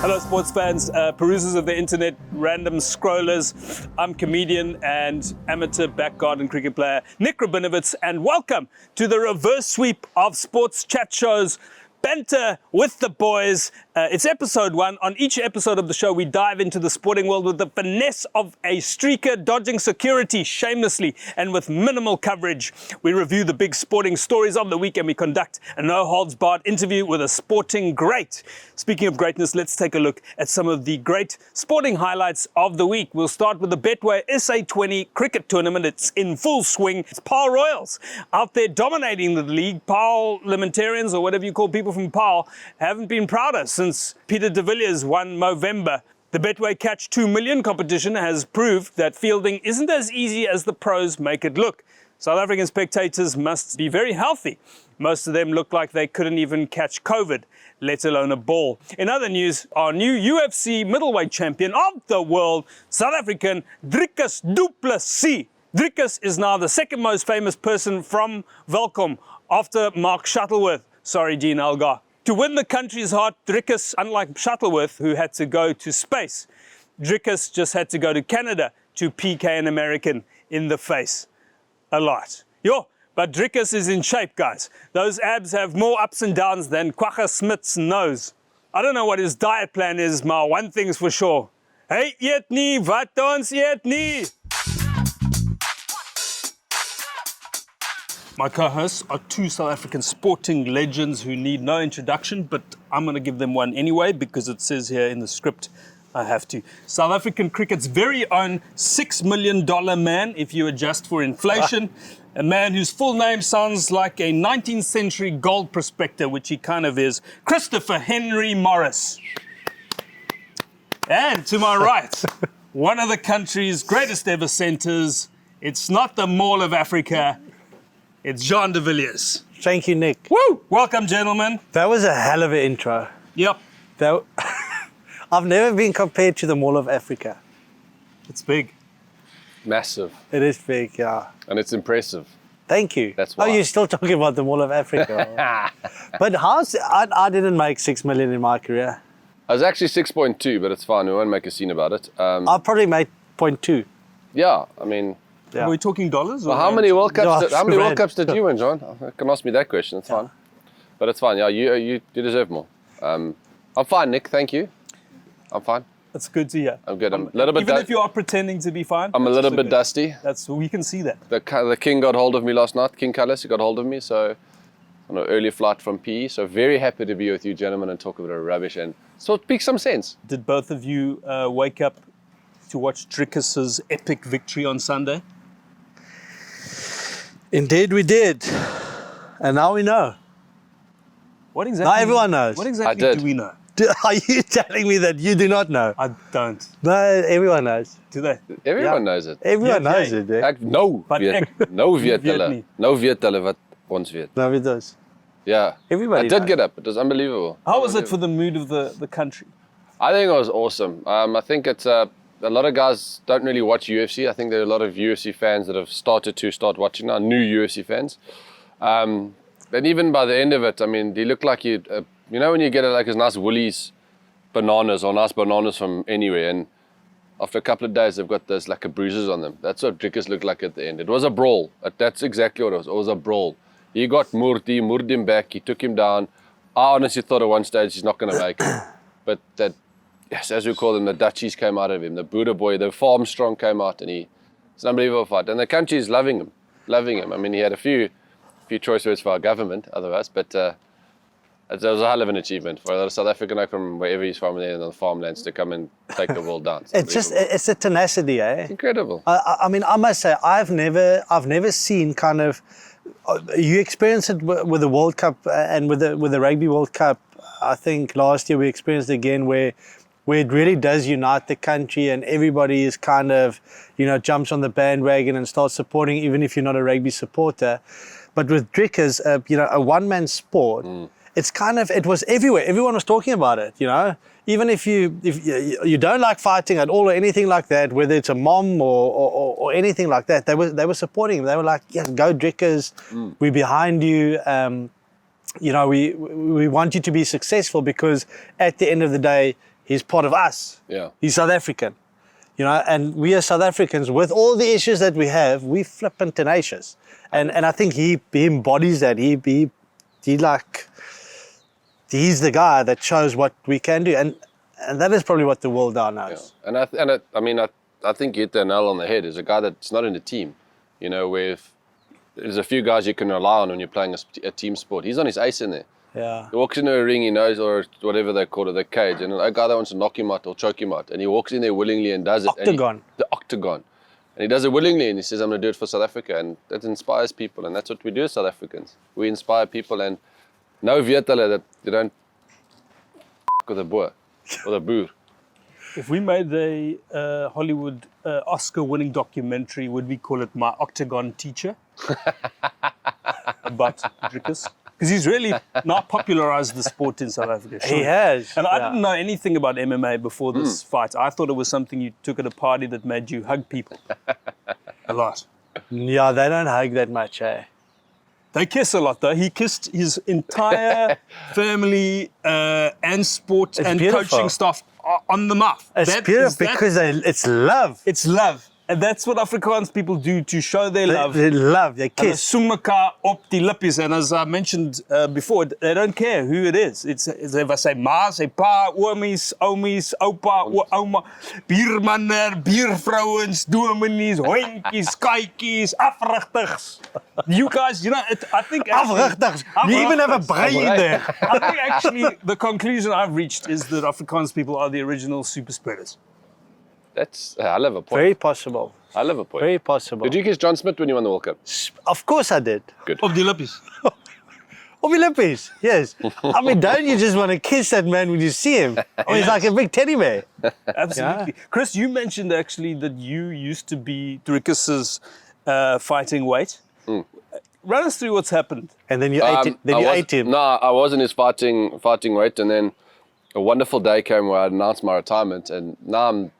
Hello sports fans, perusers of the internet, random scrollers. I'm comedian and amateur back garden cricket player Nick Rabinowitz, and welcome to the reverse sweep of sports chat shows, Banter with the boys. It's episode 1. On each episode of the show, we dive into the sporting world with the finesse of a streaker dodging security shamelessly and with minimal coverage. We review the big sporting stories of the week and we conduct a no-holds-barred interview with a sporting great. Speaking of greatness, let's take a look at some of the great sporting highlights of the week. We'll start with the Betway SA20 Cricket Tournament. It's in full swing. It's Paarl Royals out there dominating the league. Parliamentarians, or whatever you call people from Paarl, haven't been prouder since Peter de Villiers won Movember. The Betway Catch 2 Million competition has proved that fielding isn't as easy as the pros make it look. South African spectators must be very healthy. Most of them look like they couldn't even catch COVID, let alone a ball. In other news, our new UFC middleweight champion of the world, South African Drikus Duplassie. Drikus is now the second most famous person from Welkom after Mark Shuttleworth. Sorry, Dean Algar. To win the country's heart, Drikus, unlike Shuttleworth, who had to go to space, Drikus just had to go to Canada to PK an American in the face. A lot. But Drikus is in shape, guys. Those abs have more ups and downs than Kwagga Smith's nose. I don't know what his diet plan is, maar one thing's for sure. Hey, eet nie, wat ons eet nie. My co-hosts are two South African sporting legends who need no introduction, but I'm going to give them one anyway because it says here in the script I have to. South African cricket's very own $6 million man, if you adjust for inflation. A man whose full name sounds like a 19th century gold prospector, which he kind of is, Christopher Henry Morris. And to my right, one of the country's greatest ever centres. It's not the Mall of Africa. It's Jean de Villiers. Thank you, Nick. Woo! Welcome, gentlemen. That was a hell of an intro. Yep. I've never been compared to the Mall of Africa. It's big. Massive. It is big, yeah. And it's impressive. Thank you. That's why. Oh, you're still talking about the Mall of Africa. But I didn't make 6 million in my career. I was actually 6.2, but it's fine. We won't make a scene about it. I probably made 0.2. Yeah, I mean... Yeah. Are we talking dollars? Well, how many World Cups? No, How many rand. World Cups did you win, John? You can ask me that question. It's fine, but it's fine. Yeah, you deserve more. I'm fine, Nick. Thank you. I'm fine. That's good to hear. I'm good. I'm a little bit. Even if you are pretending to be fine. I'm a little bit good. dusty. We can see that. The king got hold of me last night. King Carlos, he got hold of me. So on an early flight from PE. So very happy to be with you, gentlemen, and talk a bit of rubbish and so speak some sense. Did both of you wake up to watch Drikus's epic victory on Sunday? Indeed we did. And now we know. What exactly? Now everyone knows. What exactly do we know? Are you telling me that you do not know? I don't. No, everyone knows. Do they? Everyone knows it. Everyone Ja, knows jy. it. Eh? No weet hulle. nie. Nou weet hulle wat ons weet. No, it does. Yeah. Everybody I did knows. get up. It was unbelievable. How was it for the mood of the country? I think it was awesome. I think it's a lot of guys don't really watch UFC. I think there are a lot of UFC fans that have started to start watching now, new UFC fans. And even by the end of it, I mean, they look like you know when you get like a nice Woolies bananas or nice bananas from anywhere, and after a couple of days they've got those like bruises on them. That's what Drikus looked like at the end. It was a brawl. That's exactly what it was. It was a brawl. He got Moerd him back, he took him down. I honestly thought at one stage he's not going to make it. But that, yes, as we call them, the Dutchies came out of him. The Buddha boy, the Farm Strong came out, and it's an unbelievable fight. And the country is loving him. I mean, he had a few choice words for our government, otherwise, but it was a hell of an achievement for a South African from wherever he's from there in the farmlands to come and take the world down. It's a tenacity, eh? It's incredible. I mean, I must say, I've never seen kind of. You experienced it with the World Cup and with the Rugby World Cup. I think last year we experienced it again where it really does unite the country and everybody is kind of, jumps on the bandwagon and starts supporting, even if you're not a rugby supporter. But with Drikus, a one-man sport, it was everywhere. Everyone was talking about it, Even if you don't like fighting at all or anything like that, whether it's a mom or anything like that, they were supporting him. They were like, yeah, go Drikus, we're behind you. we want you to be successful because at the end of the day, he's part of us. Yeah. He's South African. And we as South Africans, with all the issues that we have, we flippin' tenacious. And I think he embodies that. He's the guy that shows what we can do. And that is probably what the world now knows. Yeah. I think you hit the nail on the head. Is a guy that's not in the team, where there's a few guys you can rely on when you're playing a team sport. He's on his ace in there. Yeah. He walks into a ring, he knows, or whatever they call it, the cage, and a guy that wants to knock him out or choke him out, and he walks in there willingly and does it. Octagon. The octagon. And he does it willingly, and he says, I'm going to do it for South Africa, and that inspires people, and that's what we do as South Africans. We inspire people, and nou weet hulle that you don't with a boer or a boer. If we made a Hollywood Oscar-winning documentary, would we call it My Octagon Teacher? About Drikus? Because he's really now popularized the sport in South Africa. Sure. He has. And I didn't know anything about MMA before this fight. I thought it was something you took at a party that made you hug people a lot. Yeah, they don't hug that much, eh? They kiss a lot, though. He kissed his entire family and sport and beautiful. coaching staff on the mouth. It's beautiful because it's love. It's love. And that's what Afrikaans people do to show their love. They love, they Hulle kiss. soen mekaar op die lippies. And as I mentioned before, they don't care who it is. It's sy ma, sy pa, oomies, oupa, ouma, biermanne, biervrouwens, dominees, hondjies, katjies, afrigtigs. You guys, I think... Afrigtigs. You even have a brain there. I think actually the conclusion I've reached is that Afrikaans people are the original super spreaders. That's I love a point. Very possible. I love a point. Very possible. Did you kiss John Smith when you won the World Cup? Of course I did. Good. Op die lippies. Of your lippies, yes. I mean, don't you just want to kiss that man when you see him? He's like a big teddy bear. Absolutely. Yeah. Chris, you mentioned actually that you used to be Drikus's fighting weight. Run us through what's happened. And then you ate him. No, I was in his fighting weight, and then a wonderful day came where I announced my retirement, and now I'm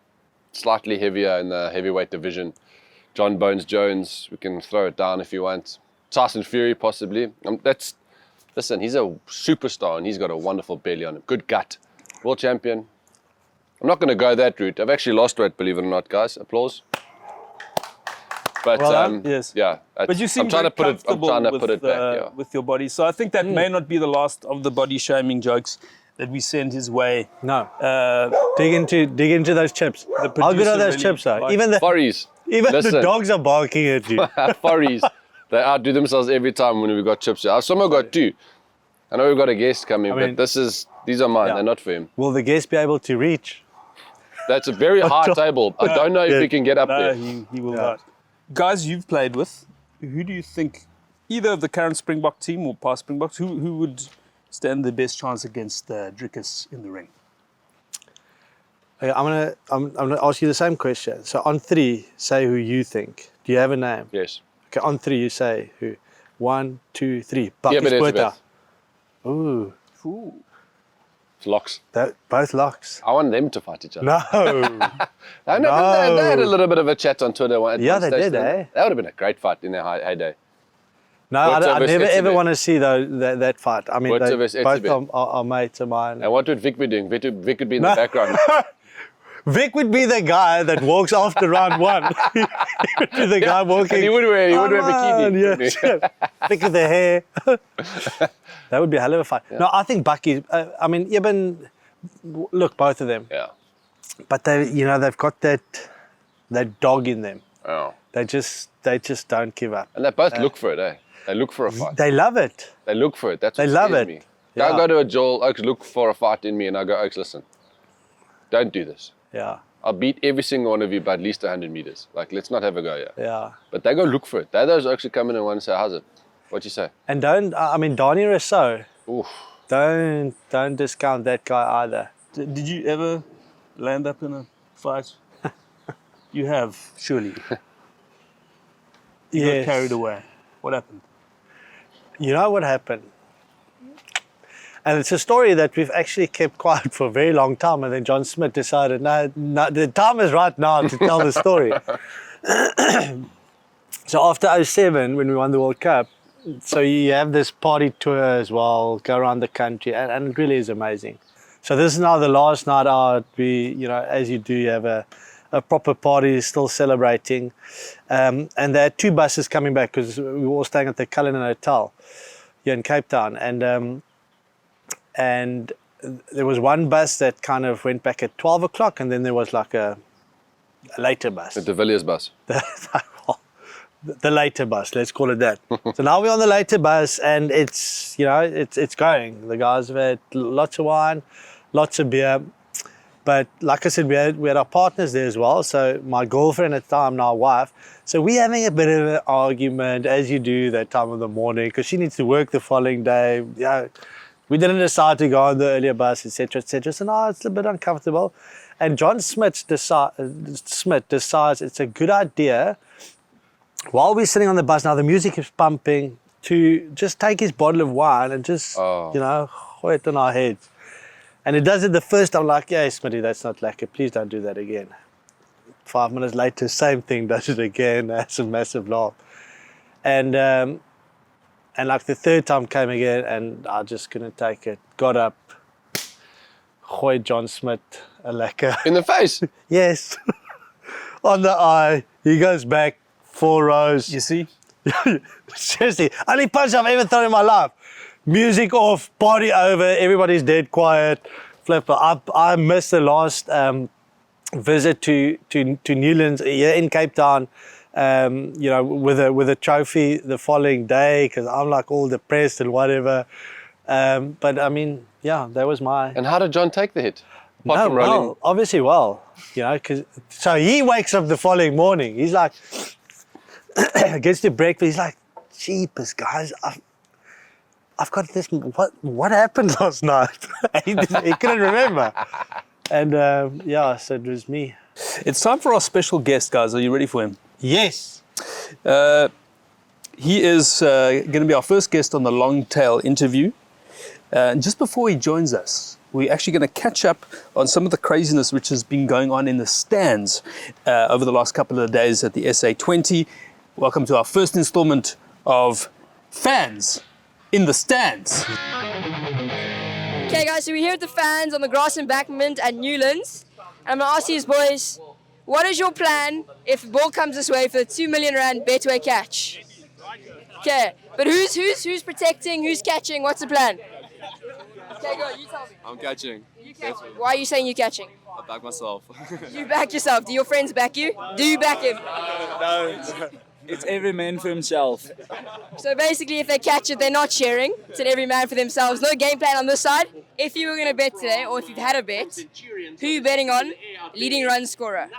slightly heavier in the heavyweight division. John Bones Jones, we can throw it down if you want. Tyson Fury, possibly. Listen, he's a superstar and he's got a wonderful belly on him. Good gut. World champion. I'm not going to go that route. I've actually lost weight, believe it or not, guys. Applause. But yes. Yeah. But you seem I'm trying to put it back. With your body. So I think that may not be the last of the body shaming jokes that we send his way. No. Dig into those chips. How good are those chips, though? Even the dogs are barking at you. Furries. They outdo themselves every time when we've got chips. I've somehow got two. I know we've got a guest coming, but these are mine. Yeah. They're not for him. Will the guest be able to reach? That's a very high table. I don't know if he can get up there. He will not. Guys you've played with, who do you think, either of the current Springbok team or past Springboks, who would stand the best chance against Drikus in the ring? I'm gonna ask you the same question. So on 3, say who you think. Do you have a name? Yes. Okay, on 3 you say who. 1, 2, 3. Bakkies Botha. Ooh. It's locks. Both locks. I want them to fight each other. No. I know, but they had a little bit of a chat on Twitter. Yeah, they did, eh? That would have been a great fight in their heyday. No, I never ever want to see that fight. I mean, both are mates of mine. And what would Vic be doing? Vic would be in the background. Vic would be the guy that walks after round 1. He would be the guy walking. And he would wear bikini. Yeah. Vic with the hair. That would be a hell of a fight. Yeah. No, I think Bakkie. I mean, Eben. Look, both of them. Yeah. But they've got that dog in them. Oh. They just don't give up. And they both look for it, eh? They look for a fight. They love it. They look for it. That's what they love it. Me. Yeah. I go to a Joel, Oaks, look for a fight in me, and I go, Oaks, listen, don't do this. Yeah. I'll beat every single one of you by at least 100 meters. Like, let's not have a go here. Yeah. But they go look for it. They're those Oaks who come in and want to say, how's it? What you say? And Donnie Rousseau. Oof. Don't discount that guy either. Did you ever land up in a fight? You have, surely. You got carried away. What happened? You know what happened? And it's a story that we've actually kept quiet for a very long time. And then John Smith decided, no, the time is right now to tell the story. So after 2007, when we won the World Cup, so you have this party tour as well, go around the country, and it really is amazing. So this is now the last night out. We, as you do, you have a proper party, still celebrating. And there are 2 buses coming back because we were all staying at the Cullinan Hotel here in Cape Town. And there was one bus that kind of went back at 12 o'clock, and then there was like a later bus. The De Villiers bus. The later bus, let's call it that. So now we're on the later bus, and it's going. The guys have had lots of wine, lots of beer. But like I said, we had our partners there as well. So my girlfriend at the time, now wife. So we're having a bit of an argument, as you do that time of the morning, because she needs to work the following day. We didn't decide to go on the earlier bus, etc., etc. So no, it's a bit uncomfortable. And John Smith decides it's a good idea, while we're sitting on the bus, now the music is pumping, to just take his bottle of wine and just, throw it on our heads. And he does it the first time, like, yeah, Smitty, that's not lekker. Please don't do that again. 5 minutes later, same thing, does it again. That's a massive laugh. And like the third time came again, and I just couldn't take it. Got up, gooid John Smith a lekker. In the face? Yes. On the eye. He goes back 4 rows. You see? Seriously, only punch I've ever thrown in my life. Music off, party over, everybody's dead quiet. Flipper. I missed the last visit to Newlands here in Cape Town, with a trophy the following day, because I'm like all depressed and whatever. But I mean, yeah, that was my. And how did John take the hit? No, well, obviously well, so he wakes up the following morning. He's like, gets to breakfast. He's like, jeepers, guys, I've got this. What happened last night? he couldn't remember. And so it was me. It's time for our special guest, guys. Are you ready for him? Yes. He is going to be our first guest on the Long Tail interview. And just before he joins us, we're actually going to catch up on some of the craziness which has been going on in the stands over the last couple of days at the SA20. Welcome to our first installment of Fans in the Stands. Okay guys, so we're here with the fans on the grass embankment at Newlands. I'm going to ask these boys, what is your plan if the ball comes this way for the 2 million rand Betway catch? Okay, but who's protecting, who's catching, what's the plan? Okay, go, you tell me. I'm catching. You catch. Why are you saying you're catching? I back myself. You back yourself. Do your friends back you? Do you back him? No, it's every man for himself. So basically, if they catch it, they're not sharing. It's an every man for themselves. No game plan on this side. If you were going to bet today, or if you've had a bet, who are you betting on? Leading run scorer.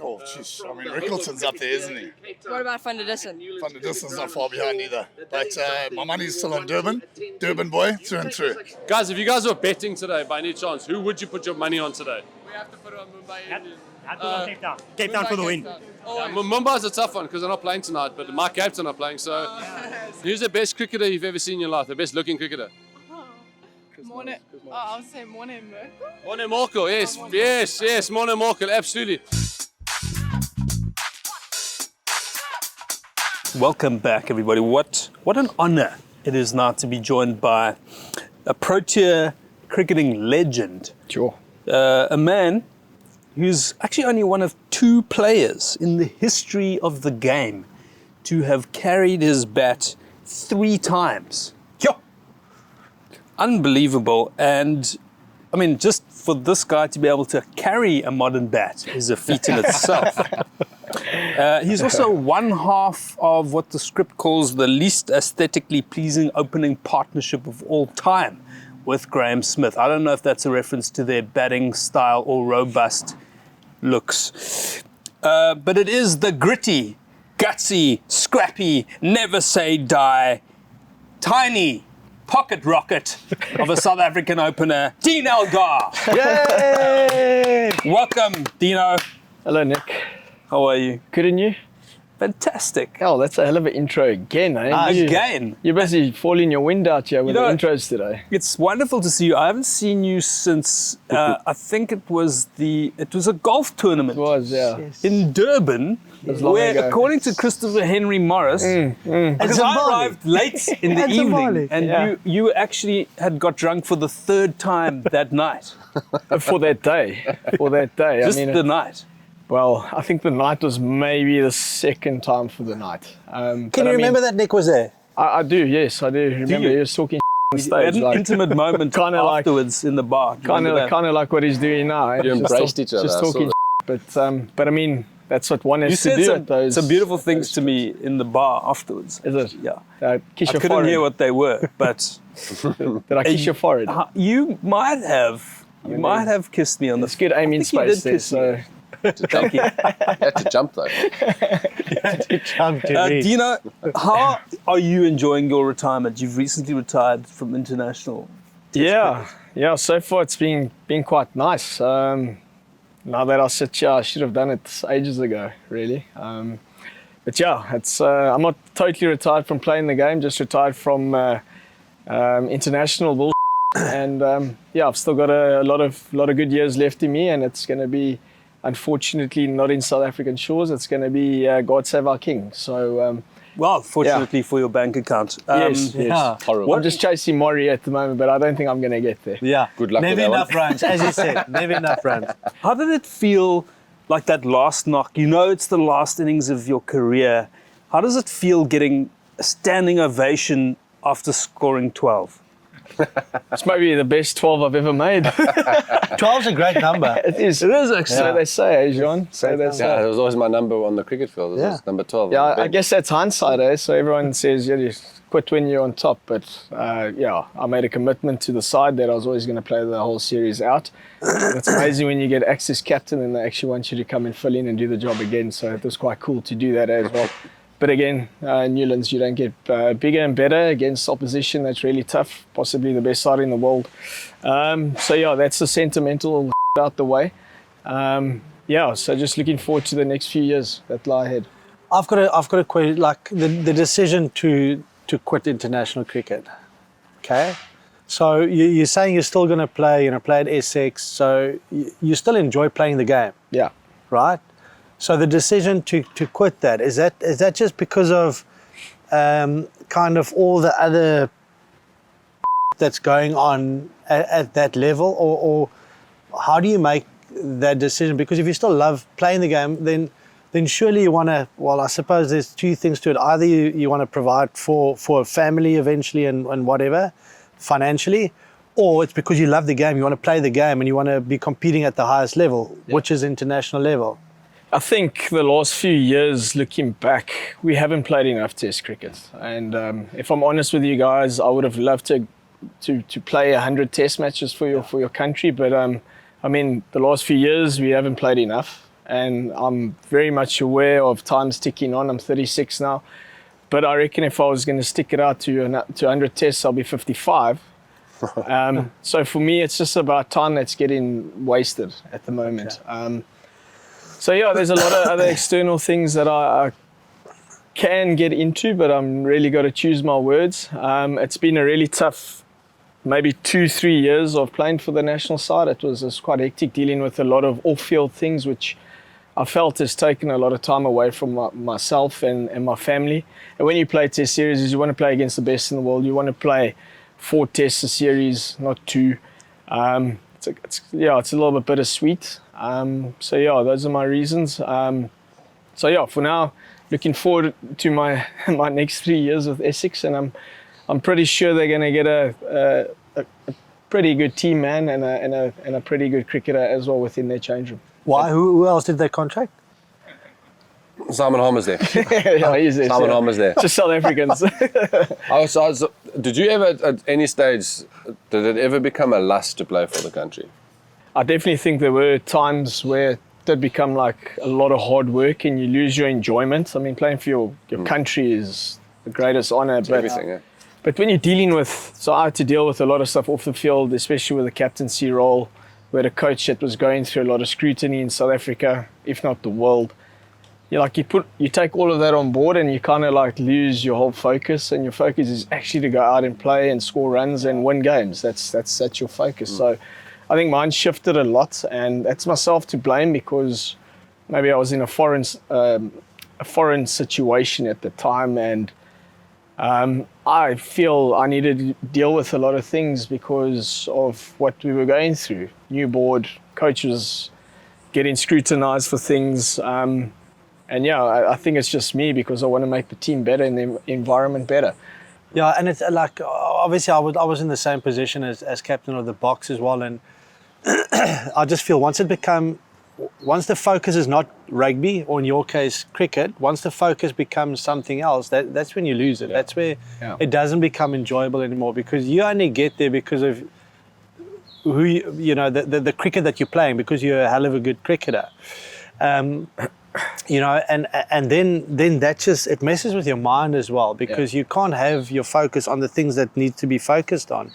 Oh, jeez. I mean, Rickleton's up there, isn't he? What about Van der Dussen? Van der Dussen's not far behind either. But my money's still on Durban. Durban boy, through and through. Guys, if you guys were betting today, by any chance, who would you put your money on today? We have to put it on Mumbai. Cape Town. Cape Town for the win. Mumbai's a tough one because they're not playing tonight, but my Capes are not playing. So, who's the best cricketer you've ever seen in your life? The best looking cricketer? I would say Morne Merkel. Morne Merkel, yes, Morne Merkel, absolutely. Welcome back, everybody. What an honor it is now to be joined by a Protea cricketing legend. Sure. A man who's actually only one of 2 players in the history of the game to have carried his bat 3 times. Yo! Unbelievable. And I mean, just for this guy to be able to carry a modern bat is a feat in itself. He's also one half of what the script calls the least aesthetically pleasing opening partnership of all time with Graham Smith. I don't know if that's a reference to their batting style or robust looks. But it is the gritty, gutsy, scrappy, never say die, tiny pocket rocket of a South African opener, Dean Elgar. Yay! Welcome, Dino. Hello, Nick. How are you? Good, and you? Fantastic. Hell, that's a hell of an intro again, eh? Again. You're busy falling your wind out here with You know, the intros today. It's wonderful to see you. I haven't seen you since I think it was a golf tournament. It was, yeah. In Durban, long where ago. according to Christopher Henry Morris, because I arrived late in the evening, and you actually had got drunk for the third time that night. For that day. Just the night. Well, I think the night was maybe the second time for the night. Can you remember that Nick was there? I do, yes, I do. Remember he was talking on We stage. had an intimate moment afterwards in the bar. Kind of like what he's doing now. Eh? You embraced each other. Just talking but I mean, that's what one has You to said do at those. some beautiful things to me in the bar afterwards. Is it? Yeah. Kiss I your couldn't forehead. hear what they were, but Did I kiss your forehead? you might have kissed me on the. It's good aim in I think you space did there, kiss so... me. Thank you. You had to jump though. Do you know, how are you enjoying your retirement? You've recently retired from international. Yeah. So far it's been quite nice. Now that I sit here, I should have done it ages ago, really. But yeah, it's I'm not totally retired from playing the game. Just retired from international bull. And I've still got a lot of good years left in me, and it's going to be, unfortunately, not in South African shores. It's going to be God Save Our King. So. Well, fortunately for your bank account. Yes. Horrible. I'm just chasing Maury at the moment, but I don't think I'm going to get there. Yeah. Good luck Never with that enough one. runs, as you said. Never enough runs. How did it feel, like that last knock? You know it's the last innings of your career. How does it feel getting a standing ovation after scoring 12? It's maybe the best 12 I've ever made. 12's a great number. It is actually. So they say, eh, Jean? So they say. Yeah, it was always my number on the cricket field. It was number 12. Yeah, I guess that's hindsight, eh? So everyone says, you quit when you're on top. But I made a commitment to the side that I was always going to play the whole series out. It's amazing when you get access captain and they actually want you to come and fill in and do the job again. So it was quite cool to do that as well. But again, Newlands, you don't get bigger and better against opposition that's really tough, possibly the best side in the world. That's the sentimental out the way. So just looking forward to the next few years that lie ahead. I've got a question, like the decision to quit international cricket. Okay, so you're saying you're still going to play, play at Essex, so you still enjoy playing the game. Yeah. Right. So the decision to quit that, is that just because of kind of all the other that's going on at that level, or how do you make that decision? Because if you still love playing the game, then surely you want to, well, I suppose there's two things to it. Either you want to provide for a family eventually and whatever, financially, or it's because you love the game, you want to play the game and you want to be competing at the highest level, which is international level. I think the last few years, looking back, we haven't played enough Test cricket. And if I'm honest with you guys, I would have loved to play 100 Test matches for your country. But I mean, the last few years we haven't played enough, and I'm very much aware of time's ticking on. I'm 36 now, but I reckon if I was going to stick it out to 100 Tests, I'll be 55. So for me, it's just about time that's getting wasted at the moment. There's a lot of other external things that I can get into, but I'm really got to choose my words. It's been a really tough, maybe 2-3 years of playing for the national side. It was quite hectic, dealing with a lot of off-field things, which I felt has taken a lot of time away from myself and my family. And when you play Test series, you want to play against the best in the world. You want to play 4 Tests a series, not 2. It's a little bit bittersweet. Those are my reasons. For now, looking forward to my next 3 years with Essex, and I'm pretty sure they're going to get a pretty good team, man, and a pretty good cricketer as well within their change room. Why? Who else did they contract? Simon Homer's there. Yeah, he's there. Simon Homer's there. Just South Africans. Did you ever, at any stage, did it ever become a lust to play for the country? I definitely think there were times where it did become like a lot of hard work and you lose your enjoyment. I mean, playing for your country is the greatest honour. But when you're dealing with, so I had to deal with a lot of stuff off the field, especially with the captaincy role, where the coach that was going through a lot of scrutiny in South Africa, if not the world. you take all of that on board and you kind of like lose your whole focus, and your focus is actually to go out and play and score runs and win games. That's your focus. So I think mine shifted a lot, and that's myself to blame, because maybe I was in a foreign situation at the time, and I feel I needed to deal with a lot of things because of what we were going through. New board, coaches getting scrutinized for things. And yeah, I think it's just me, because I want to make the team better and the environment better. Yeah, and it's like, obviously I was in the same position as captain of the box as well, and I just feel once the focus is not rugby, or in your case cricket, once the focus becomes something else, that's when you lose it. That's where it doesn't become enjoyable anymore, because you only get there because of who the cricket that you're playing, because you're a hell of a good cricketer. And then that just, it messes with your mind as well, because you can't have your focus on the things that need to be focused on.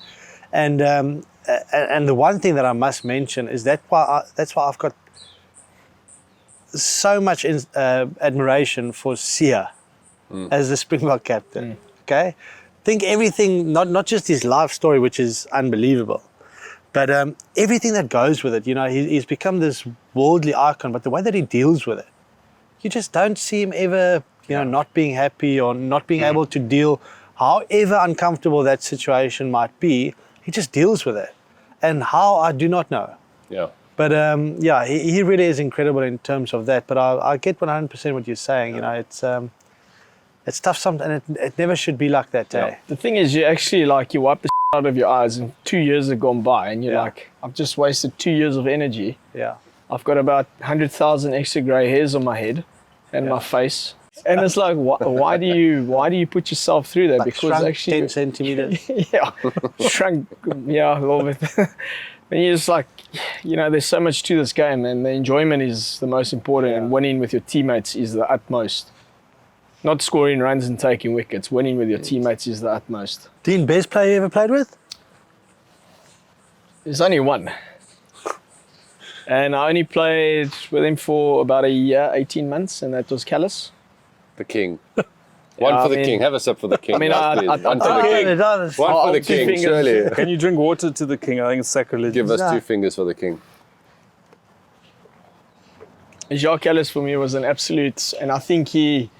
And the one thing that I must mention is that's why I've got so much admiration for Sia as the Springbok captain. Okay, think everything, not just his life story, which is unbelievable, but everything that goes with it. He's become this worldly icon, but the way that he deals with it, you just don't see him ever, not being happy or not being able to deal, however uncomfortable that situation might be. He just deals with it, and how, I do not know. Yeah. But he really is incredible in terms of that. But I get 100% what you're saying. It's tough sometimes, and it never should be like that. Eh? The thing is, you actually you wipe the out of your eyes, and 2 years have gone by, and you're like, I've just wasted 2 years of energy. Yeah. I've got about 100,000 extra grey hairs on my head and my face, and it's like, why do you put yourself through that? Like because shrunk actually 10 centimeters. shrunk, a little bit. And you're just like, there's so much to this game, and the enjoyment is the most important, and winning with your teammates is the utmost. Not scoring runs and taking wickets. Winning with your teammates is the utmost. Dean, best player you ever played with? There's only one. And I only played with him for about a year, 18 months, and that was Callis. The king. One for the king. Have a sip for the king. I mean, One for the king. One for the king, surely. Can you drink water to the king? I think it's sacrilegious. Give us 2 fingers for the king. Jacques Callis for me was an absolute, and I think he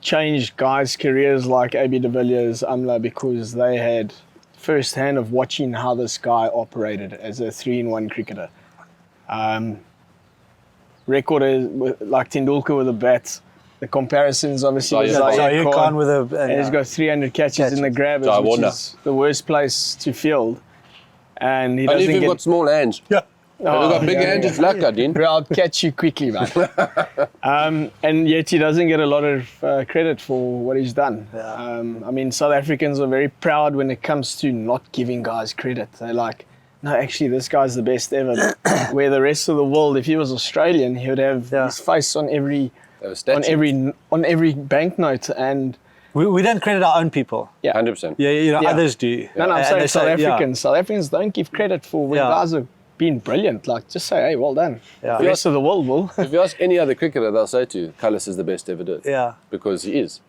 changed guys' careers like Ep1 de Villiers, Amla, because they had first hand of watching how this guy operated as a 3-in-1 cricketer. Record like Tendulkar with a bat. The comparisons obviously with Zaire Khan with and he's got 300 catches in the grabbers, which is the worst place to field. And he doesn't even get got small hands. Yeah. We've got big hands, it's lekker, Dean. I'll catch you quickly, man. And yet he doesn't get a lot of credit for what he's done. Yeah. I mean, South Africans are very proud when it comes to not giving guys credit. They're like, no, actually, this guy's the best ever. Where the rest of the world, if he was Australian, he would have his face on every banknote. And we don't credit our own people. Yeah, 100%. Yeah, others do. No, I'm saying South Africans. South Africans don't give credit for when guys have been brilliant. Like, just say, hey, well done. Yeah. The rest of the world will. If you ask any other cricketer, they'll say to you, Callis is the best ever did. Yeah. Because he is.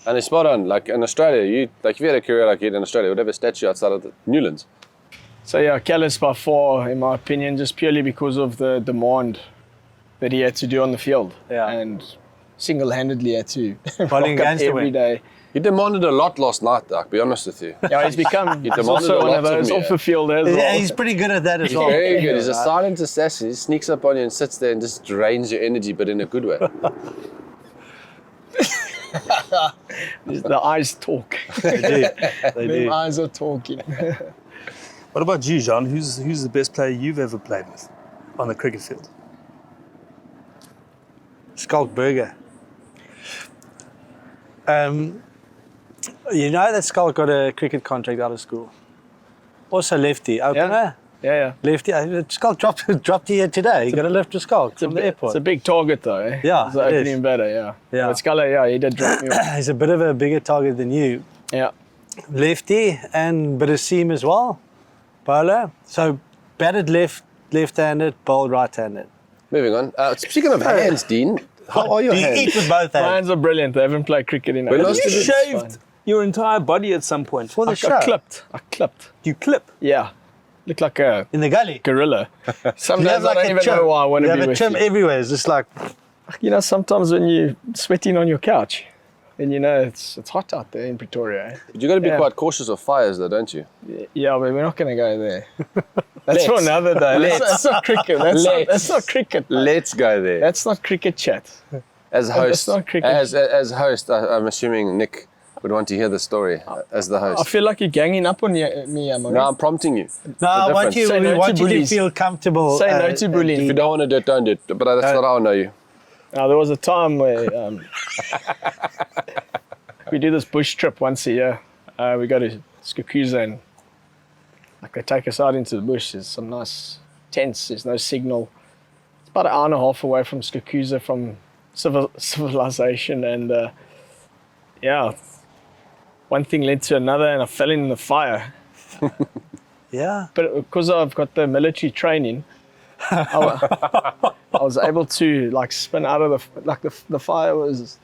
And it's spot on. Like in Australia, if you had a career like he had in Australia, you would have a statue outside of the Newlands. So yeah, Callis by far, in my opinion, just purely because of the demand that he had to do on the field. Yeah. And single-handedly had to bowling rock up every day. He demanded a lot last night, I'll be honest with you. Yeah, he's also one of those off the field as well. Yeah, he's pretty good at that as well. Very good. He's a silent assassin. He sneaks up on you and sits there and just drains your energy, but in a good way. The eyes talk. They do. The eyes are talking. What about you, Jean? Who's the best player you've ever played with on the cricket field? Skalkberger. You know that Skalk got a cricket contract out of school. Also lefty, opener. Yeah. Lefty. Skalk dropped here today. He got a lift to Skalk from the airport. It's a big target though, eh? Yeah, it's opening better, yeah. But Scala, he did drop me off. He's a bit of a bigger target than you. Yeah. Lefty and bit of seam as well. Bowler. So batted left-handed, bowled right-handed. Moving on. Speaking of hands, Dean, How are your Do you hands? eat with both hands? Mine are brilliant. They haven't played cricket in When ages. last You did it? shaved your entire body at some point. For the I show? clipped. You clip. Yeah. Look like a In the gully? gorilla. You Sometimes have I don't a even trim. know why I want You to have be a with trim you. everywhere. It's just like, You know, sometimes when you're sweating on your couch, and you know it's hot out there in Pretoria. Eh? But you got to be Yeah. quite cautious of fires, though, don't you? Yeah, but we're not going to go there. That's for another day. That's not cricket. That's not cricket. mate. Let's go there. That's not cricket chat. As host, not cricket. as host, I'm assuming Nick would want to hear the story as the I host. feel like you're ganging up on me, Amor. No, I'm prompting you. no, I want difference. you, Say no we to want you to bullies. feel comfortable. Say no to bullying. If you don't want to do it, don't do it. But that's not how I know you. Now, there was a time where we do this bush trip once a year. We go to Skukuza and like they take us out into the bush. There's some nice tents. There's no signal. It's about an hour and a half away from Skukuza, from civilization. And yeah, one thing led to another and I fell in the fire. Yeah. But because I've got the military training, I was able to like spin out of the fire was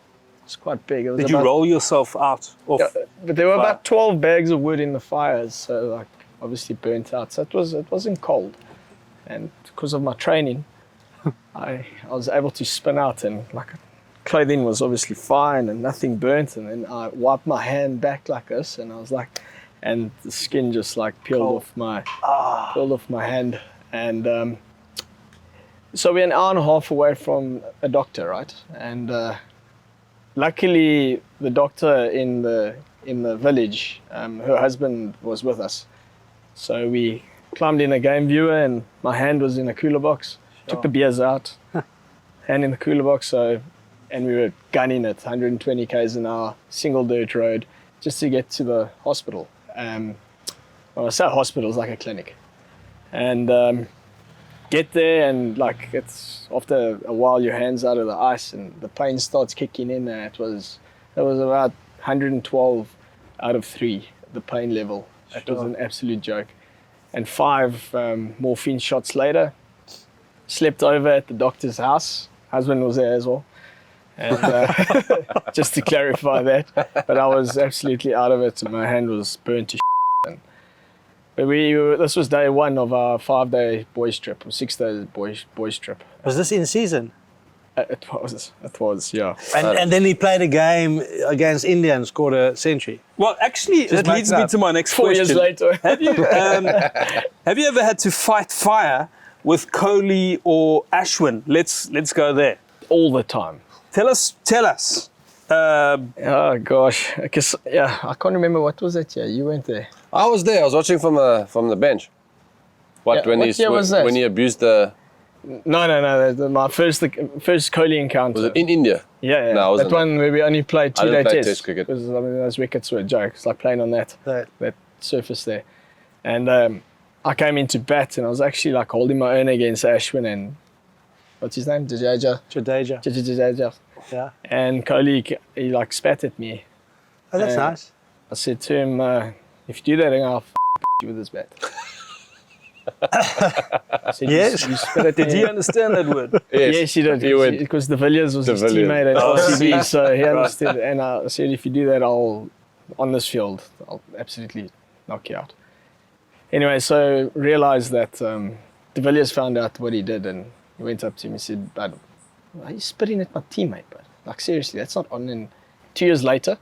quite big. It was Did you roll yourself out? Off? Yeah, but there were fire? about 12 bags of wood in the fires, so like obviously burnt out. So it wasn't cold, and because of my training, I was able to spin out, and like clothing was obviously fine and nothing burnt. And then I wiped my hand back like this, and I was like, and the skin just like peeled off my hand, and so we're an hour and a half away from a doctor, right? And luckily, the doctor in the village, her husband was with us. So we climbed in a game viewer, and my hand was in a cooler box. Took the beers out, hand in the cooler box. And we were gunning it, 120 k's an hour, single dirt road, just to get to the hospital. When I say hospital, it's like a clinic, and get there, and like it's after a while your hand's out of the ice and the pain starts kicking in, and it was about 112 out of 3, the pain level. It was an absolute joke. And 5 morphine shots later, slept over at the doctor's house. Husband was there as well, and just to clarify that, but I was absolutely out of it and my hand was burnt to shit. But this was day 1 of our 5-day boys trip, or 6-day boys trip. Was this in season? It was, yeah. And then he played a game against India and scored a century. Well, actually, that make leads it me up. to my next 4 question. years later. Have you ever had to fight fire with Kohli or Ashwin? Let's go there. All the time. Tell us. Oh gosh, I can't remember what was that year. You went there. I was there. I was watching from the bench. Yeah, what year was that? When he abused the... No. My first Kohli encounter. Was it in India? Yeah. No, I wasn't that one where we only played I didn't 2-day play test. test cricket. Because those wickets were a joke. It's like playing on that surface there. And I came into bat and I was actually like holding my own against Ashwin and what's his name? Jadeja. Yeah. And Kohli, he like spat at me. Oh, that's And nice. I said to him, if you do that, I'll you with this bat. I said, Yes. You spit at Did me. he understand that word? Yes, he did. He went. Because De Villiers was De his Villiers. teammate at Oh, RCB, so he understood. And I said, if you do that, on this field, I'll absolutely knock you out. Anyway, so realized that De Villiers found out what he did, and he went up to him and said, "Bud, why are you spitting at my teammate, bud? Like seriously, that's not on." And 2 years later,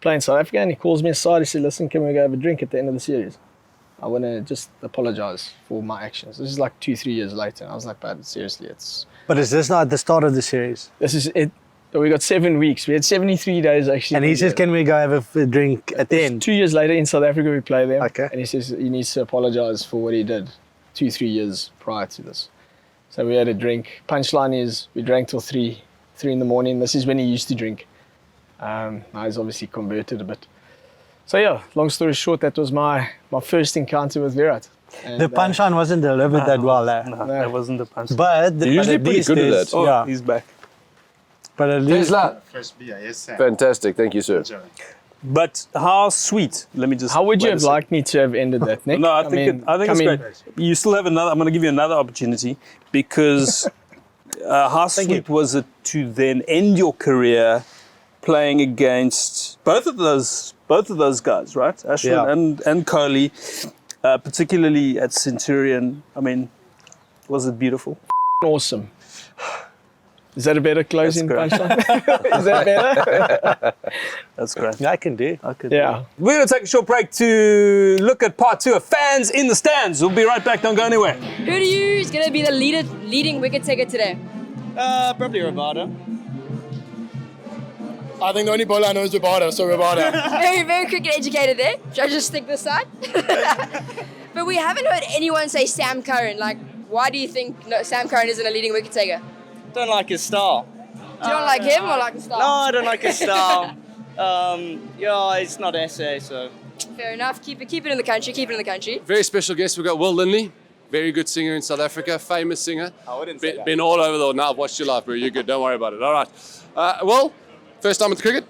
playing South Africa, and he calls me aside. He said, "Listen, can we go have a drink at the end of the series? I want to just apologize for my actions." This is like 2-3 years later. And I was like, "Bud, seriously, But is this not the start of the series? this is it." We got 7 weeks. We had 73 days actually. And he says, can we go have a drink at the end? 2 years later in South Africa, we play them. Okay. And he says he needs to apologize for what he did 2-3 years prior to this. So we had a drink. Punchline is we drank till 3 in the morning. This is when he used to drink. Now he's obviously converted a bit. So yeah, long story short, that was my first encounter with Virat. And, The punchline wasn't delivered that well. No, that wasn't the punch. But You're usually pretty good at that. Oh, Yeah. he's back. But at least Tesla. First beer, yes, sir. Fantastic. Thank you, sir. But how sweet? Let me just. How would you wait a have second. liked me to have ended that, Nick? No, I think it's come in- great. You still have another. I'm going to give you another opportunity because How sweet was it to then end your career playing against both of those guys, right? Ashwin and Kohli, particularly at Centurion. I mean, was it beautiful? Awesome. Is that a better closing punchline? Is that better? That's great. I can do. Yeah. We're going to take a short break to look at part 2 of Fans in the Stands. We'll be right back. Don't go anywhere. Who do you is going to be the leading wicket taker today? Probably Rabada. I think the only bowler I know is Rabada, so Rabada. Very, very cricket educated there. Should I just stick this side? But we haven't heard anyone say Sam Curran. Like, why do you think Sam Curran isn't a leading wicket taker? Don't like his style. You don't like him or like his style? No, I don't like his style. It's not SA, so. Fair enough. Keep it in the country. Keep it in the country. Very special guest. We've got Will Lindley, very good singer in South Africa, famous singer. I wouldn't say that. Been all over the world. Now I've watched your life, bro. You're good. Don't worry about it. All right. Well, first time at the cricket?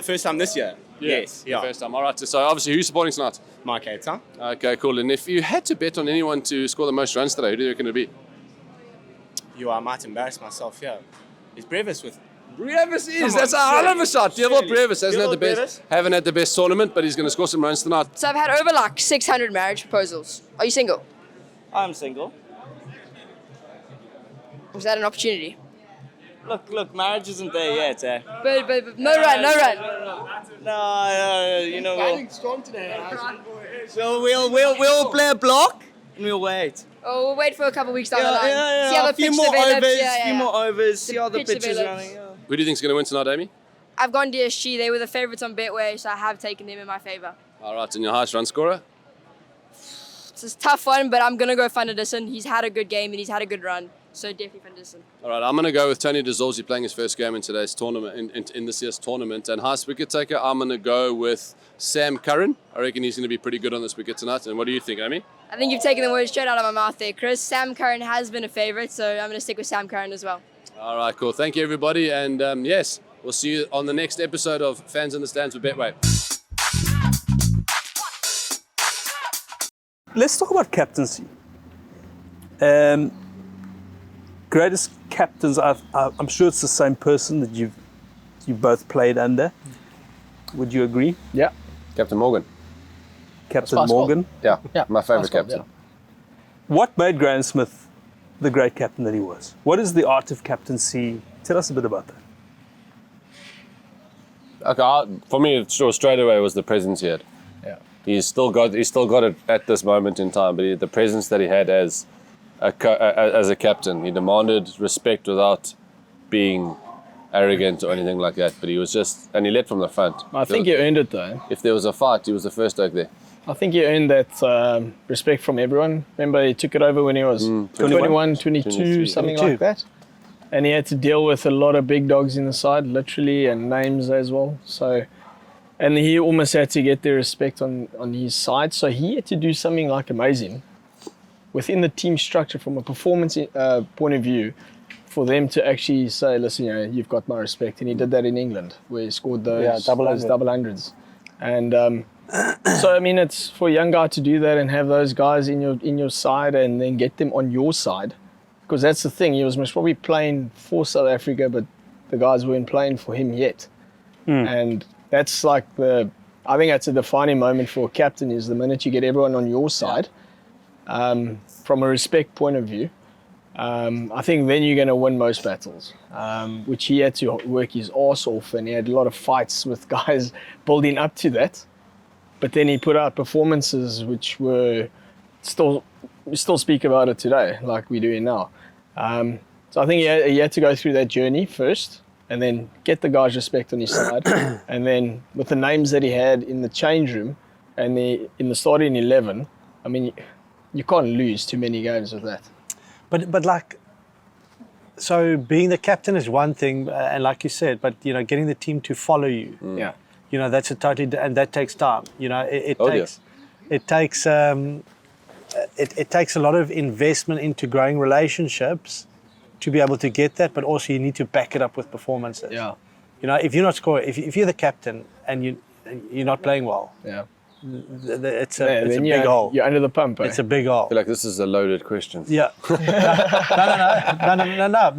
First time this year. Yes. Yeah. First time. All right. So obviously, who's supporting tonight? My Cape Town. Okay, cool. And if you had to bet on anyone to score the most runs today, who do you reckon it'd be? I might embarrass myself here. Is Brevis with? Brevis is. That's a hell of a shot. Devil Brevis haven't had the best tournament, but he's going to score some runs tonight. So I've had over like 600 marriage proposals. Are you single? I'm single. Was that an opportunity? Look, marriage isn't there yet, eh? But no run. No, you know. Batting strong today. So we'll play a block and we'll wait. Oh, we'll wait for a couple of weeks down the line. See how A the few pitch more develops. overs, few more overs. See how the pitch pitch is develops. running. Yeah. Who do you think's going to win tonight, Amy? I've gone DSG. They were the favourites on Betway, so I have taken them in my favour. All right, and your highest run scorer? It's a tough one, but I'm going to go Van der Dussen. He's had a good game and he's had a good run. So definitely Van der Dussen. All right, I'm going to go with Tony de Zorzi playing his first game in today's tournament, in this year's tournament. And highest wicket taker, I'm going to go with Sam Curran. I reckon he's going to be pretty good on this wicket tonight. And what do you think, Amy? I think you've taken the words straight out of my mouth there, Chris. Sam Curran has been a favourite, so I'm going to stick with Sam Curran as well. All right, cool. Thank you, everybody. And yes, we'll see you on the next episode of Fans in the Stands with Betway. Let's talk about captaincy. Greatest captains, I'm sure it's the same person that you both played under. Would you agree? Yeah. Captain Morgan. Captain Morgan. Yeah, my favourite captain. Yeah. What made Graham Smith the great captain that he was? What is the art of captaincy? Tell us a bit about that. Okay, for me, straight away was the presence he had. Yeah. He's still got it at this moment in time, but the presence that he had as a captain, he demanded respect without being arrogant or anything like that. But he was and he led from the front. I think he earned it though. If there was a fight, he was the first oak there. I think he earned that respect from everyone. Remember, he took it over when he was 21, 22, something 22. like that. And he had to deal with a lot of big dogs in the side, literally, and names as well. So, and he almost had to get their respect on his side. So he had to do something like amazing within the team structure from a performance point of view for them to actually say, listen, you've got my respect. And he did that in England, where he scored those double hundreds. And so, I mean, it's for a young guy to do that and have those guys in your side and then get them on your side. Because that's the thing, he was most probably playing for South Africa, but the guys weren't playing for him yet. And that's like I think that's a defining moment for a captain, is the minute you get everyone on your side, from a respect point of view, I think then you're going to win most battles, which he had to work his arse off, and he had a lot of fights with guys building up to that. But then he put out performances which were we still speak about it today, like we do now. So I think he had to go through that journey first, and then get the guys' respect on his side. And then with the names that he had in the change room and in the starting 11, I mean, you can't lose too many games with that. But like, so being the captain is one thing, and like you said, but getting the team to follow you. Yeah. That's a totally, and that takes time. It takes a lot of investment into growing relationships to be able to get that, but also you need to back it up with performances. Yeah. If you're not scoring, if you're the captain and you're not playing well, it's a then big hole. You're under the pump. It's a big hole. I feel like this is a loaded question. Yeah. No.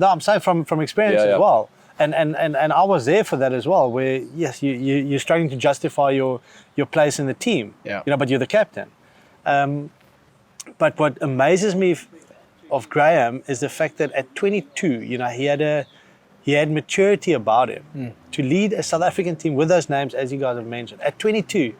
I'm saying from experience Yeah. as well. And I was there for that as well, where yes, you're struggling to justify your place in the team. Yeah. But you're the captain. But what amazes me of Graham is the fact that at 22, he had maturity about him to lead a South African team with those names, as you guys have mentioned. At 22,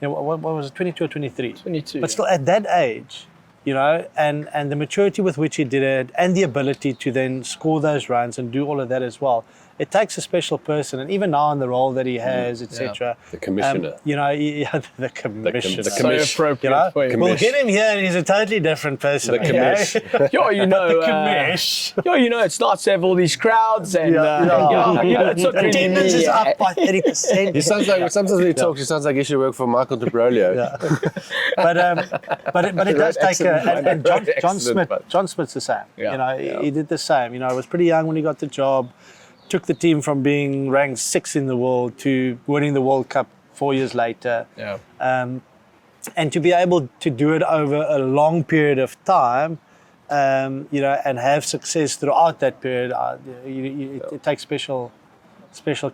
what was it, 22 or 23? 22. But still at that age, and the maturity with which he did it and the ability to then score those runs and do all of that as well. It takes a special person, and even now in the role that he has, etc. The commissioner. The commissioner. The So appropriate for you. We'll get him here, and he's a totally different person. The commish. It's nice to have all these crowds and it's not really Attendance is up by 30%. He sounds like, sometimes when he talks, he sounds like he should work for Michael de Brolio. But it does take and John Smith. but- John Smith's the same. Yeah. He did the same. He was pretty young when he got the job. Took the team from being ranked 6th in the world to winning the World Cup 4 years later. Yeah. And to be able to do it over a long period of time, and have success throughout that period, it takes special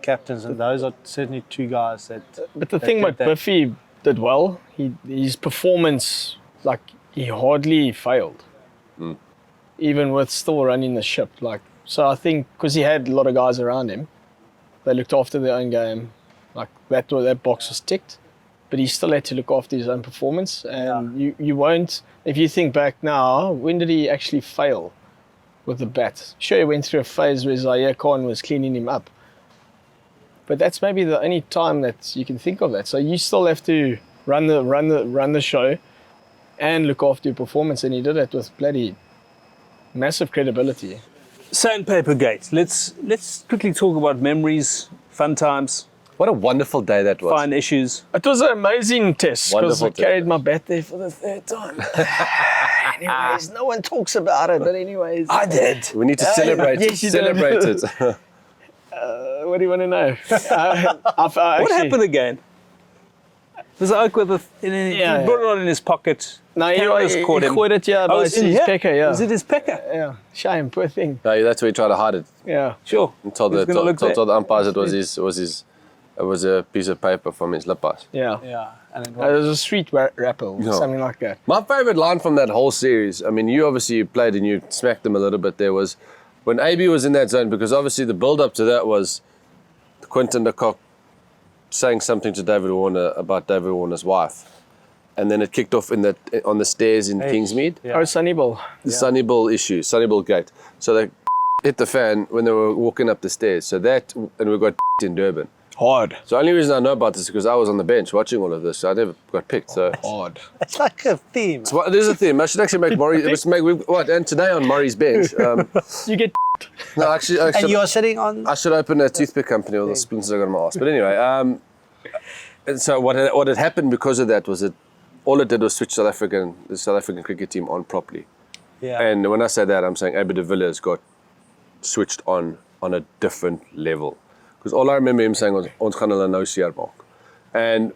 captains, and those are certainly two guys that. But the thing what Biffy did well, his performance, he hardly failed. Even with still running the ship. So I think because he had a lot of guys around him, they looked after their own game. That box was ticked, but he still had to look after his own performance. And you won't, if you think back now, when did he actually fail with the bat? Sure, he went through a phase where Zaire Khan was cleaning him up. But that's maybe the only time that you can think of that. So you still have to run the show and look after your performance, and he did it with bloody massive credibility. Sandpaper Gate. Let's quickly talk about memories, fun times, What a wonderful day that was. fine issues. It was an amazing test because I Wonderful carried my bat there for the 3rd time. Anyways, no one talks about it, but anyways. I did. We need to celebrate yes, you did. celebrate it. What do you want to know? What happened again? Was it Oak with he Yeah. brought it on in his pocket. No, Cameras he caught him. caught it, yeah, by it's in his here? pecker, yeah. Was it his pecker? Yeah, shame, poor thing. No, that's where he tried to hide it. Yeah. Sure. And told He's gonna look there. the umpires it was a piece of paper from his lip pass. Yeah. Yeah. And It was a street rapper or something like that. My favorite line from that whole series, I mean, you obviously played and you smacked him a little bit there, was when AB was in that zone, because obviously the build-up to that was Quinton de Kock saying something to David Warner about David Warner's wife. And then it kicked off on the stairs in Kingsmead. Yeah. Oh, Sunnyball. The Sunnyball issue, Sunnyball Gate. So they hit the fan when they were walking up the stairs. So that, and we got in Durban. Hard. So the only reason I know about this is because I was on the bench watching all of this. So I never got picked. So Hard. It's like a theme. so there's a theme. I should actually make Murray. And today on Murray's bench. You get No, actually, And you're sitting on. I should open a toothpick company with the splinters I got on my ass. But anyway, and so what had happened because of that was that all it did was switch the South African cricket team on properly. Yeah. And when I say that, I'm saying Jean de Villiers got switched on a different level. Because all I remember him saying was, "Ons gaan hulle nou seermaak." And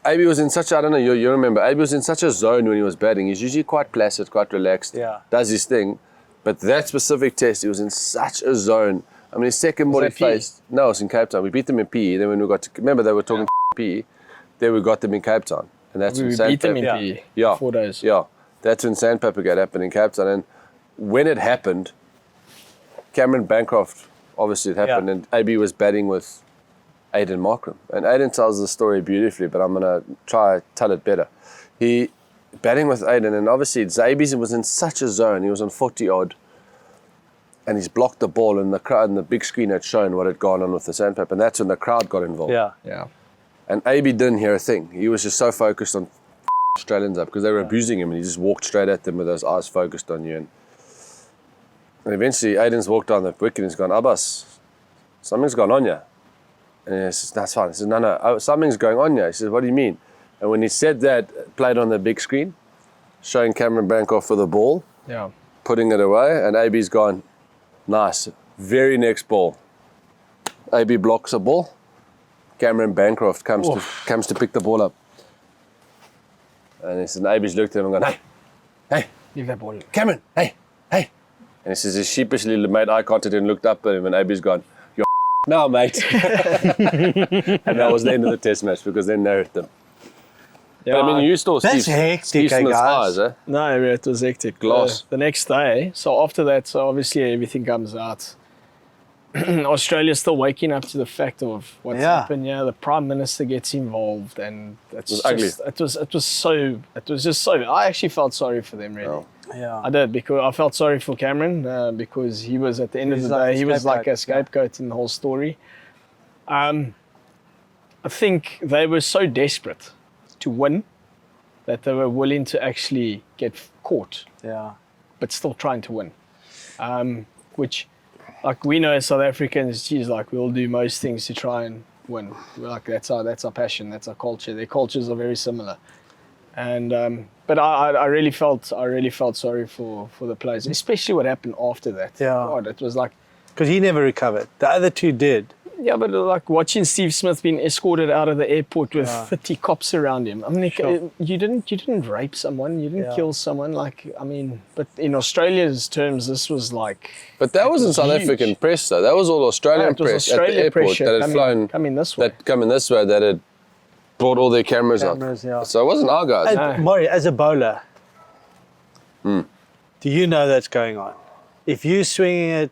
AB was in such, I don't know, you remember, AB was in such a zone when he was batting. He's usually quite placid, quite relaxed, does his thing. But that specific test, he was in such a zone. I mean, his second ball he faced, no, it was in Cape Town. We beat them in PE. Then when we got to, remember they were talking PE, then we got them in Cape Town. And that's we when beat them in Sandpaper, PE. 4 days. Yeah, that's when Sandpaper Gate happened in Cape Town. And when it happened, Cameron Bancroft, obviously it happened, and AB was batting with Aiden Markram. And Aiden tells the story beautifully, but I'm going to try to tell it better. He batting with Aiden, and obviously AB was in such a zone. He was on 40 odd, and he's blocked the ball, and the crowd and the big screen had shown what had gone on with the Sandpaper, and that's when the crowd got involved. Yeah. And AB didn't hear a thing. He was just so focused on Australians up because they were abusing him, and he just walked straight at them with those eyes focused on you. And eventually, Aiden's walked down the wicket and he's gone, "Abbas, something's gone on here." And he says, "That's fine." He says, "No, something's going on here." He says, "What do you mean?" And when he said that, played on the big screen, showing Cameron Bancroft for the ball, putting it away, and AB's gone, "Nice, very next ball." AB blocks a ball. Cameron Bancroft comes to pick the ball up. And he said, Abies looked at him and gone, hey, Leave that ball. Cameron, hey. And he says he sheepishly made eye contact and looked up at him, and Abies gone, you're now, mate. And that was the end of the test match because then they hurt them. Yeah, But, I mean, you still That's hectic, Steve Smith's guys. eyes, eh? No, it was hectic. Glass. The next day, so after that, so obviously everything comes out. Australia's still waking up to the fact of what's happened. Yeah, the Prime Minister gets involved, and it's was ugly. it was just so. I actually felt sorry for them, really. Oh. Yeah. I did, because I felt sorry for Cameron because he was at the end of the like day, a he was like a scapegoat, scapegoat in the whole story. I think they were so desperate to win that they were willing to actually get caught, but still trying to win. Which, like, we know as South Africans, geez, like, we'll do most things to try and win. We're like, that's our passion, that's our culture. Their cultures are very similar. And but I really felt sorry for the players, especially what happened after that. Yeah. God, it was like, Because he never recovered. The other two did. yeah, but like watching Steve Smith being escorted out of the airport with 50 cops around him. I mean, you didn't rape someone, you didn't kill someone. Like, I mean, but in Australia's terms, this was like. But that wasn't South huge. African press, though. That was all Australian It was press Australia at the airport pressure that had flown. coming this way. That coming this way, that had brought all their cameras out. Yeah. So it wasn't our guys. Maury, as a bowler, do you know that's going on? If you're swinging it,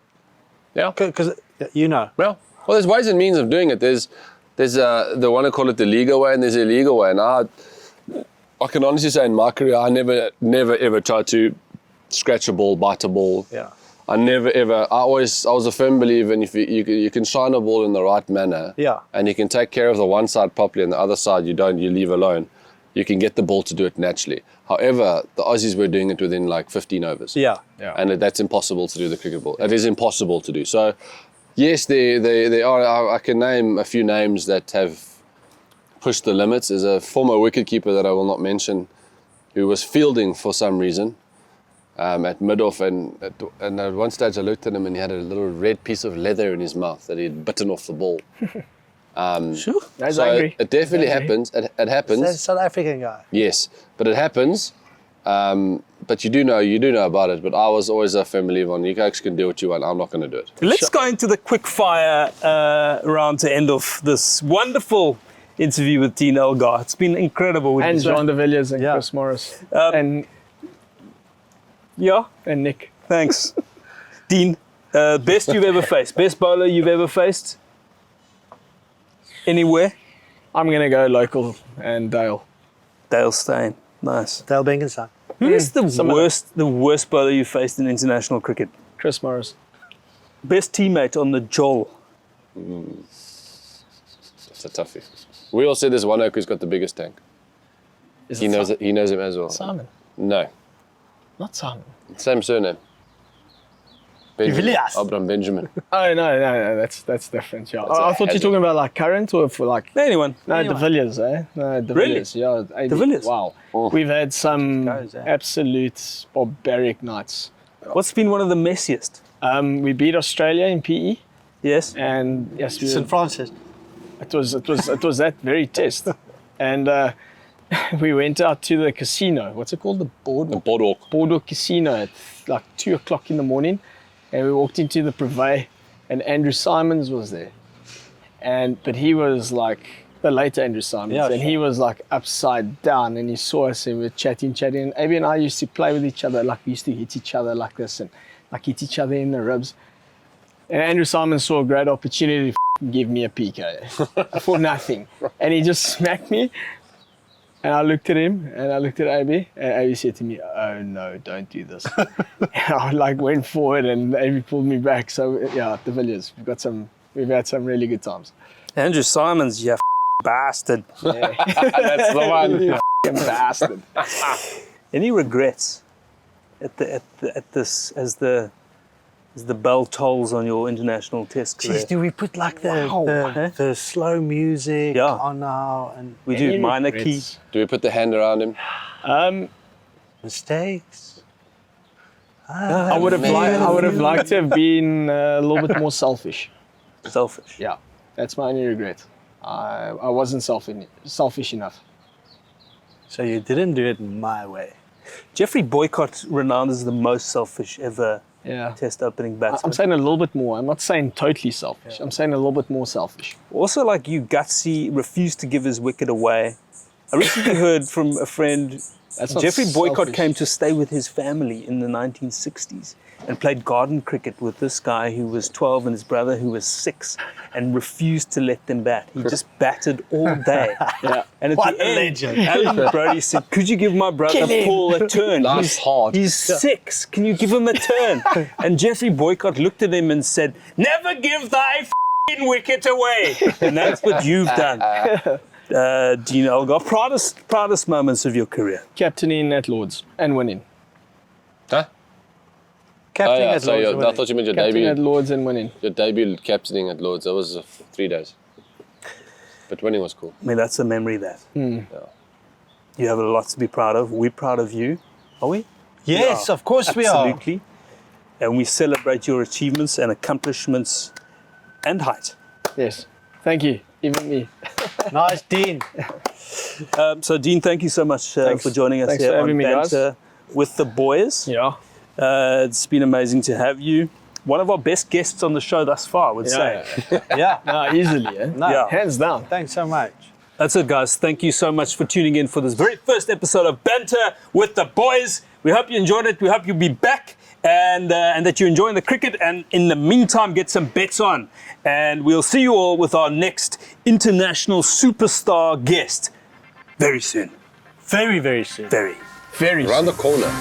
Yeah. because you know. Well, there's ways and means of doing it. There's they want to call it the legal way, and there's a illegal way. And I can honestly say in my career, I never ever tried to scratch a ball, bite a ball. Yeah. I never ever. I was a firm believer in if you can shine a ball in the right manner. Yeah. And you can take care of the one side properly, and the other side you don't. You leave alone. You can get the ball to do it naturally. However, the Aussies were doing it within like 15 overs. Yeah. And that's impossible to do the cricket ball. It is impossible to do. So, yes, there are. I can name a few names that have pushed the limits. There's a former wicketkeeper that I will not mention, who was fielding for some reason at mid-off, and at one stage I looked at him and he had a little red piece of leather in his mouth that he had bitten off the ball. Sure. That's So angry. it definitely happens. It happens. That's a South African guy. Yes, but it happens. But you do know about it. But I was always a firm believer on you guys can do what you want. I'm not going to do it. Let's go into the quick fire round to end off this wonderful interview with Dean Elgar. It's been incredible. And Jean de Villiers and Yeah. Chris Morris. Yeah, And Nick. thanks. Dean, best you've ever faced? Best bowler you've ever faced? Anywhere? I'm going to go local and Dale. Dale Steyn. Nice. Dale Benkenstein. Who is the Some of worst bowler you faced in international cricket? Chris Morris. Best teammate on the Joel? It's a toughie. We all said there's one oak who's got the biggest tank. He knows it. He knows him as well. Simon. No, Not Simon. same surname. Benjamin. Villiers. Abraham Benjamin. Oh, no, that's different. Yeah. That's a I thought you were hazard. talking about like current or for like. Anyone? No, De Villiers, eh? No, De Really? Villiers, yeah. De Villiers? Wow. Oh. We've had some Goes, eh? absolute barbaric nights. What's been one of the messiest? We beat Australia in PE, Yes? and yes, we St. Francis. it was that very test, and we went out to the casino. What's it called? The The boardwalk. Boardwalk Casino at like 2:00 in the morning, and we walked into the privé, and Andrew Simons was there, but he was like the later Andrew Simons, Yeah, and sure. he was like upside down, and he saw us and we were chatting, and Abby and I used to play with each other, like we used to hit each other like this, and like hit each other in the ribs. And Andrew Simons saw a great opportunity to give me a PK for nothing, and he just smacked me. And I looked at him, and I looked at AB, and AB said to me, "Oh no, don't do this." And I like went forward, and AB pulled me back. So yeah, De Villiers, we've had some really good times. Andrew Simons, you bastard. Yeah. That's the one. You f***ing bastard. Any regrets at this as the bell tolls on your international test career? Jeez, do we put like Wow. the slow music Yeah. on now and We do Any minor key. regrets? Do we put the hand around him? mistakes? I would have liked to have been a little bit more selfish. Selfish. Yeah, that's my only regret. I wasn't selfish enough. So you didn't do it my way. Jeffrey Boycott, renowned as the most selfish ever Test opening batsman. I'm saying a little bit more. I'm not saying totally selfish. I'm saying a little bit more selfish. Also, like you, gutsy, refused to give his wicket away. I recently heard from a friend, Jeffrey Boycott came to stay with his family in the 1960s and played garden cricket with this guy who was 12 and his brother who was 6 and refused to let them bat. He just batted all day. And at What the a end, legend. Alan Brody said, could you give my brother Paul a turn? That's hard. He's 6. Can you give him a turn? And Jeffrey Boycott looked at him and said, never give thy f***ing wicket away. And that's what you've done. Dean Elgar, proudest moments of your career? Captaining at Lords and winning. Huh? Captain at so Lords. I thought you meant your Captaining at debut. Lords and winning. Your debut captaining at Lords. That was 3 days. But winning was cool. I mean, that's a memory that you have a lot to be proud of. We're proud of you, are we? Yes, of course we are. Absolutely. And we celebrate your achievements and accomplishments and height. Yes. Thank you. Even me. Nice, Dean. So, Dean, thank you so much for joining us Thanks here for having on me, guys. Banter with the boys. Yeah. It's been amazing to have you. One of our best guests on the show thus far, I would say. Yeah. No, easily. Eh? No. Yeah. Hands down. Thanks so much. That's it, guys. Thank you so much for tuning in for this very first episode of Banter with the boys. We hope you enjoyed it. We hope you'll be back and that you're enjoying the cricket. And in the meantime, get some bets on. And we'll see you all with our next international superstar guest very soon. Very, very soon. Very. Very Around the corner.